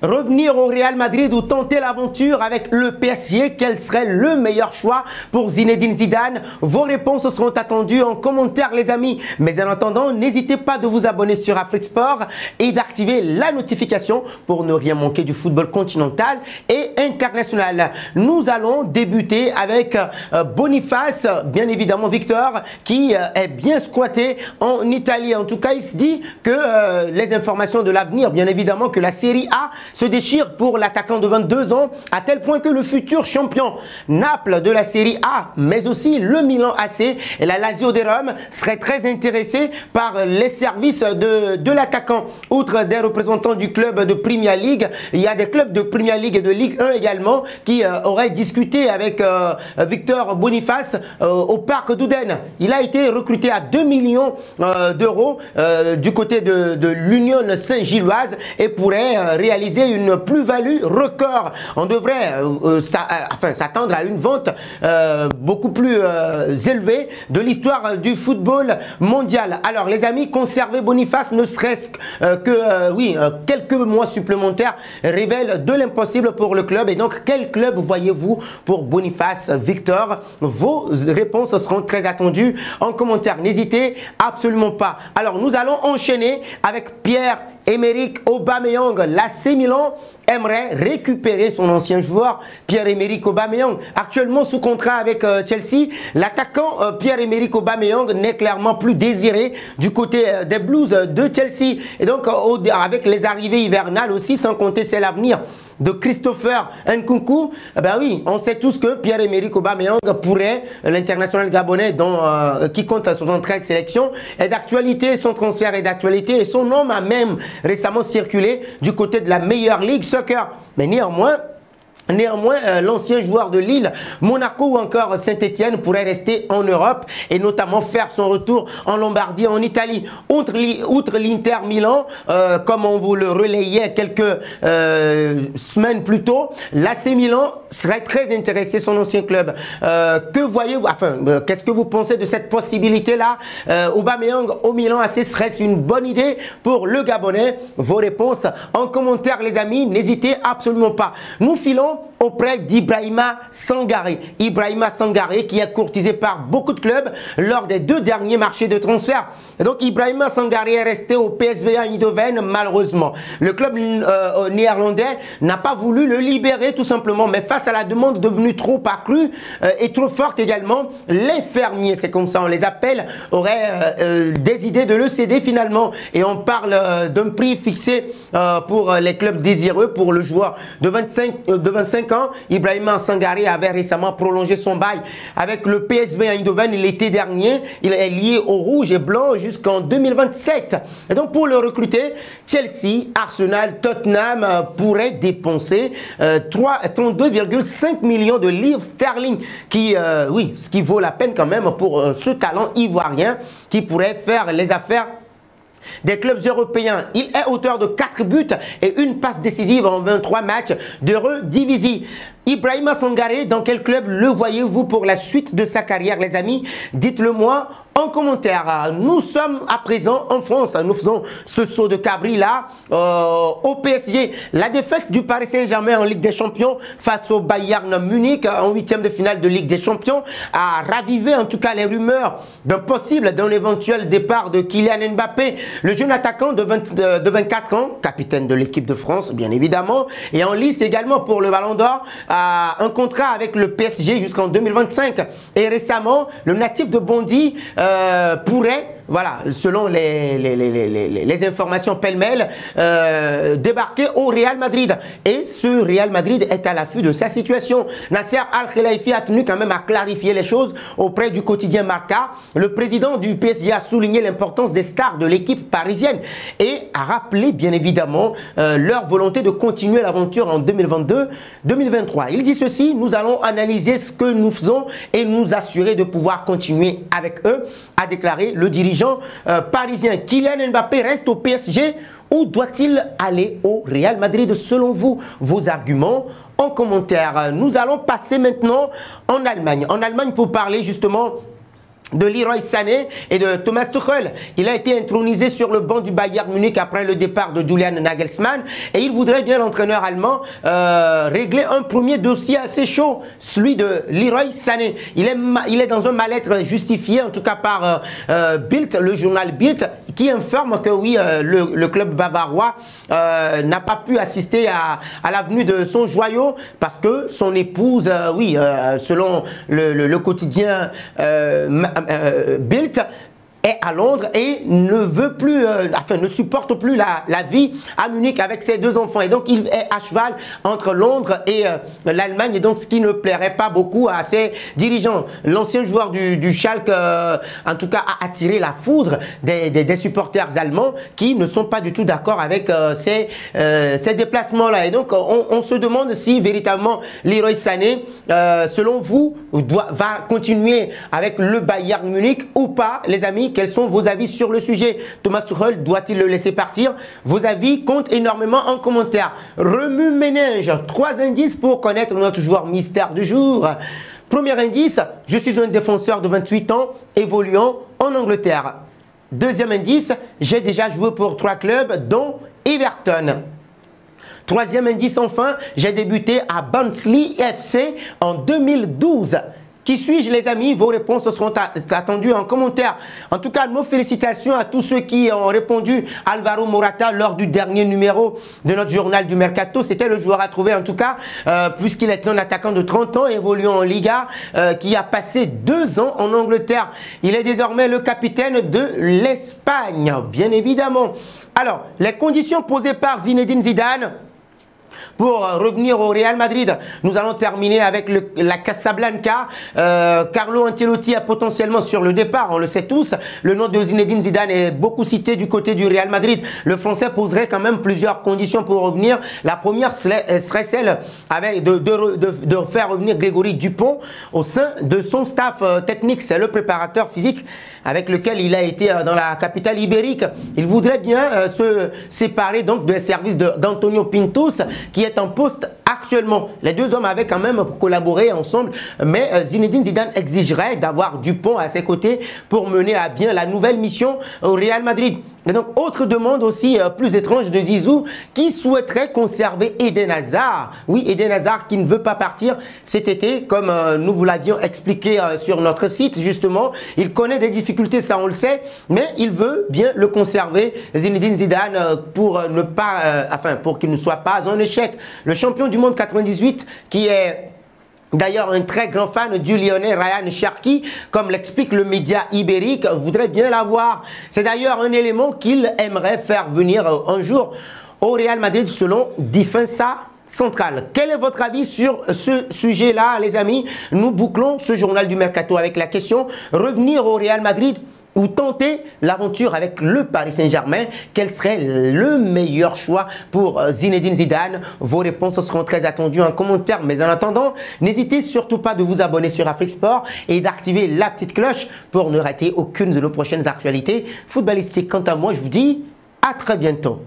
Revenir au Real Madrid ou tenter l'aventure avec le PSG, quel serait le meilleur choix pour Zinedine Zidane? Vos réponses seront attendues en commentaire les amis. Mais en attendant, n'hésitez pas de vous abonner sur Afrique Sport et d'activer la notification pour ne rien manquer du football continental et international. Nous allons débuter avec Boniface, bien évidemment Victor, qui est bien squatté en Italie. En tout cas, il se dit que les informations de l'avenir, bien évidemment que la Série A se déchire pour l'attaquant de 22 ans, à tel point que le futur champion Naples de la Série A, mais aussi le Milan AC et la Lazio de Rome seraient très intéressés par les services de l'attaquant. Outre des représentants du club de Premier League, il y a des clubs de Premier League et de Ligue 1 également qui auraient discuté avec Victor Boniface au Parc d'Ouden. Il a été recruté à 2 millions d'euros du côté de l'Union Saint-Gilloise et pourrait réaliser une plus-value record. On devrait s'attendre à une vente beaucoup plus élevée de l'histoire du football mondial. Alors les amis, conserver Boniface ne serait-ce que quelques mois supplémentaires révèle de l'impossible pour le club. Et donc quel club voyez-vous pour Boniface, Victor? Vos réponses seront très attendues en commentaire. N'hésitez absolument pas. Alors nous allons enchaîner avec Pierre-Emerick Aubameyang. L'AC Milan aimerait récupérer son ancien joueur Pierre-Emerick Aubameyang, actuellement sous contrat avec Chelsea. L'attaquant Pierre-Emerick Aubameyang n'est clairement plus désiré du côté des Blues de Chelsea. Et donc avec les arrivées hivernales aussi, sans compter c'est l'avenir de Christopher Nkunku, ben oui, on sait tous que Pierre-Emerick Aubameyang pourrait, l'international gabonais qui compte 73 sélections, est d'actualité, son transfert est d'actualité et son nom a même récemment circulé du côté de la meilleure ligue soccer. Mais néanmoins, l'ancien joueur de Lille, Monaco ou encore Saint-Etienne pourrait rester en Europe et notamment faire son retour en Lombardie, en Italie. Outre l'Inter Milan, comme on vous le relayait quelques semaines plus tôt, l'AC Milan serait très intéressé, son ancien club. Que voyez-vous, qu'est-ce que vous pensez de cette possibilité-là? Aubameyang au Milan AC, serait-ce une bonne idée pour le Gabonais? Vos réponses en commentaire les amis, n'hésitez absolument pas. Nous filons auprès d'Ibrahima Sangaré. Ibrahima Sangaré qui est courtisé par beaucoup de clubs lors des 2 derniers marchés de transfert. Et donc Ibrahima Sangaré est resté au PSV Eindhoven malheureusement. Le club néerlandais n'a pas voulu le libérer tout simplement, mais face à la demande devenue trop accrue et trop forte également, les fermiers, c'est comme ça on les appelle, auraient des idées de le céder finalement. Et on parle d'un prix fixé pour les clubs désireux pour le joueur de 25 ans. Ibrahima Sangaré avait récemment prolongé son bail avec le PSV Eindhoven l'été dernier. Il est lié au rouge et blanc jusqu'en 2027. Et donc pour le recruter, Chelsea, Arsenal, Tottenham pourraient dépenser 32,5 millions de livres sterling, ce qui vaut la peine quand même pour ce talent ivoirien qui pourrait faire les affaires des clubs européens. Il est auteur de 4 buts et une passe décisive en 23 matchs d'Eredivisie. Ibrahima Sangaré, dans quel club le voyez-vous pour la suite de sa carrière les amis? Dites-le moi en commentaire. Nous sommes à présent en France. Nous faisons ce saut de cabri là au PSG. La défaite du Paris Saint-Germain en Ligue des Champions face au Bayern Munich en 8e de finale de Ligue des Champions a ravivé en tout cas les rumeurs d'un éventuel départ de Kylian Mbappé. Le jeune attaquant de 24 ans, capitaine de l'équipe de France bien évidemment, et en lice également pour le Ballon d'Or, a un contrat avec le PSG jusqu'en 2025. Et récemment, le natif de Bondy pourrait, voilà, selon les informations pêle-mêle, débarquer au Real Madrid. Et ce Real Madrid est à l'affût de sa situation. Nasser Al-Khelaifi a tenu quand même à clarifier les choses auprès du quotidien Marca. Le président du PSG a souligné l'importance des stars de l'équipe parisienne et a rappelé bien évidemment leur volonté de continuer l'aventure en 2022-2023. Il dit ceci: nous allons analyser ce que nous faisons et nous assurer de pouvoir continuer avec eux, a déclaré le dirigeant parisien. Kylian Mbappé reste au PSG ou doit-il aller au Real Madrid selon vous? Vos arguments en commentaire. Nous allons passer maintenant en Allemagne. En Allemagne pour parler justement de Leroy Sané et de Thomas Tuchel. Il a été intronisé sur le banc du Bayern Munich après le départ de Julian Nagelsmann et il voudrait bien, l'entraîneur allemand, régler un premier dossier assez chaud, celui de Leroy Sané. Il est dans un mal-être justifié, en tout cas par Bild, le journal Bild, qui informe que oui, le club bavarois n'a pas pu assister à la venue de son joyau parce que son épouse, selon le quotidien Bild, est à Londres et ne veut plus, ne supporte plus la vie à Munich avec ses deux enfants. Et donc, il est à cheval entre Londres et l'Allemagne. Et donc, ce qui ne plairait pas beaucoup à ses dirigeants. L'ancien joueur du Schalke, en tout cas, a attiré la foudre des supporters allemands qui ne sont pas du tout d'accord avec ces déplacements-là. Et donc, on se demande si véritablement Leroy Sané, selon vous, va continuer avec le Bayern Munich ou pas, les amis. Quels sont vos avis sur le sujet? Thomas Tuchel doit-il le laisser partir? Vos avis comptent énormément en commentaire. Remue-ménage, 3 indices pour connaître notre joueur mystère du jour. Premier indice, je suis un défenseur de 28 ans évoluant en Angleterre. Deuxième indice, j'ai déjà joué pour 3 clubs dont Everton. Troisième indice enfin, j'ai débuté à Barnsley FC en 2012. Qui suis-je, les amis? Vos réponses seront attendues en commentaire. En tout cas, nos félicitations à tous ceux qui ont répondu. Alvaro Morata lors du dernier numéro de notre journal du Mercato. C'était le joueur à trouver, en tout cas, puisqu'il est un attaquant de 30 ans, évoluant en Liga, qui a passé 2 ans en Angleterre. Il est désormais le capitaine de l'Espagne, bien évidemment. Alors, les conditions posées par Zinedine Zidane pour revenir au Real Madrid, nous allons terminer avec la Casablanca. Carlo Ancelotti a potentiellement sur le départ, on le sait tous. Le nom de Zinedine Zidane est beaucoup cité du côté du Real Madrid. Le Français poserait quand même plusieurs conditions pour revenir. La première serait celle de faire revenir Grégory Dupont au sein de son staff technique. C'est le préparateur physique avec lequel il a été dans la capitale ibérique. Il voudrait bien se séparer donc des services d'Antonio Pintus, qui est en poste actuellement. Les deux hommes avaient quand même collaboré ensemble, mais Zinedine Zidane exigerait d'avoir Dupont à ses côtés pour mener à bien la nouvelle mission au Real Madrid. Et donc, autre demande aussi plus étrange de Zizou, qui souhaiterait conserver Eden Hazard. Oui, Eden Hazard qui ne veut pas partir cet été, comme nous vous l'avions expliqué sur notre site, justement. Il connaît des difficultés, ça on le sait, mais il veut bien le conserver, Zinedine Zidane, pour ne pas, pour qu'il ne soit pas un échec. Le champion du monde 98, qui est d'ailleurs un très grand fan du Lyonnais Ryan Cherki, comme l'explique le média ibérique, voudrait bien l'avoir. C'est d'ailleurs un élément qu'il aimerait faire venir un jour au Real Madrid selon Defensa Central. Quel est votre avis sur ce sujet-là, les amis? Nous bouclons ce journal du Mercato avec la question: revenir au Real Madrid ou tenter l'aventure avec le Paris Saint-Germain? Quel serait le meilleur choix pour Zinedine Zidane? Vos réponses seront très attendues en commentaire. Mais en attendant, n'hésitez surtout pas de vous abonner sur Afrique Sport et d'activer la petite cloche pour ne rater aucune de nos prochaines actualités footballistiques. Quant à moi, je vous dis à très bientôt.